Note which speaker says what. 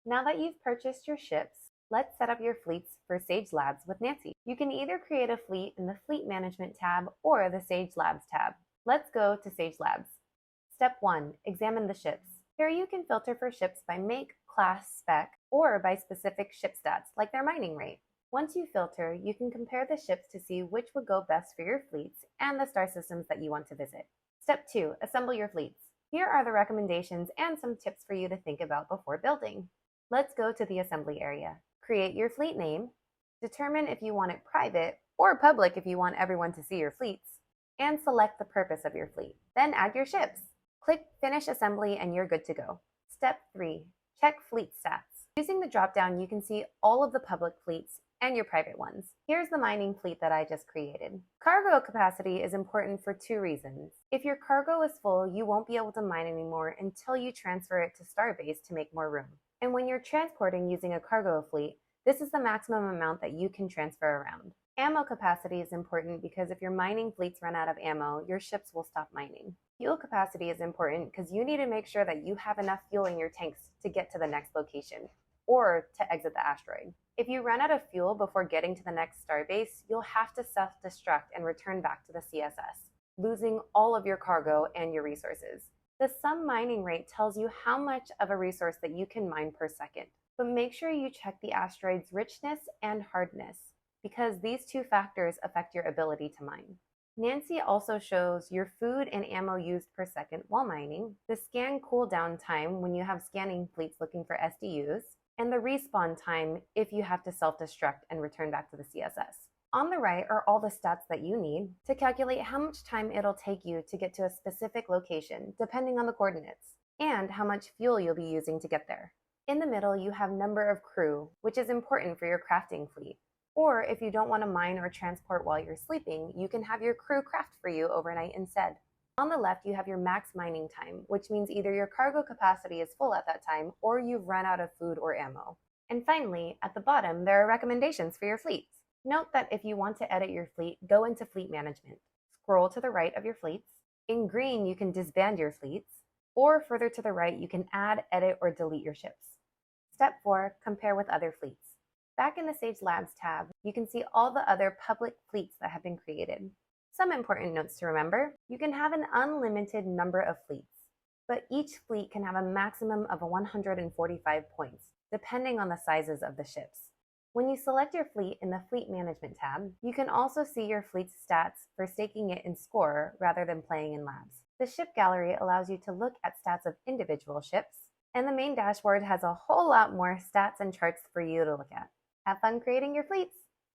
Speaker 1: Now that you've purchased your ships, let's set up your fleets for Sage Labs with Nancy. You can either create a fleet in the Fleet Management tab or the Sage Labs tab. Let's go to Sage Labs. Step 1. Examine the ships. Here you can filter for ships by make, class, spec, or by specific ship stats like their mining rate. Once you filter, you can compare the ships to see which would go best for your fleets and the star systems that you want to visit. Step 2. Assemble your fleets. Here are the recommendations and some tips for you to think about before building. Let's go to the assembly area. Create your fleet name, determine if you want it private or public if you want everyone to see your fleets, and select the purpose of your fleet. Then add your ships. Click Finish Assembly and you're good to go. Step 3. Check fleet stats. Using the drop-down, you can see all of the public fleets and your private ones. Here's the mining fleet that I just created. Cargo capacity is important for 2 reasons. If your cargo is full, you won't be able to mine anymore until you transfer it to Starbase to make more room. And when you're transporting using a cargo fleet, this is the maximum amount that you can transfer around. Ammo capacity is important because if your mining fleets run out of ammo, your ships will stop mining. Fuel capacity is important because you need to make sure that you have enough fuel in your tanks to get to the next location or to exit the asteroid. If you run out of fuel before getting to the next starbase, you'll have to self-destruct and return back to the CSS, losing all of your cargo and your resources. The sum mining rate tells you how much of a resource that you can mine per second, but make sure you check the asteroid's richness and hardness because these 2 factors affect your ability to mine. Nancy also shows your food and ammo used per second while mining, the scan cooldown time when you have scanning fleets looking for SDUs, and the respawn time if you have to self-destruct and return back to the CSS. On the right are all the stats that you need to calculate how much time it'll take you to get to a specific location, depending on the coordinates, and how much fuel you'll be using to get there. In the middle, you have number of crew, which is important for your crafting fleet. Or if you don't want to mine or transport while you're sleeping, you can have your crew craft for you overnight instead. On the left, you have your max mining time, which means either your cargo capacity is full at that time or you've run out of food or ammo. And finally, at the bottom, there are recommendations for your fleets. Note that if you want to edit your fleet, go into Fleet Management. Scroll to the right of your fleets. In green, you can disband your fleets, or further to the right, you can add, edit, or delete your ships. Step 4, compare with other fleets. Back in the Sage Labs tab, you can see all the other public fleets that have been created. Some important notes to remember: you can have an unlimited number of fleets, but each fleet can have a maximum of 145 points, depending on the sizes of the ships. When you select your fleet in the Fleet Management tab, you can also see your fleet's stats for staking it in Score rather than playing in Labs. The ship gallery allows you to look at stats of individual ships, and the main dashboard has a whole lot more stats and charts for you to look at. Have fun creating your fleets!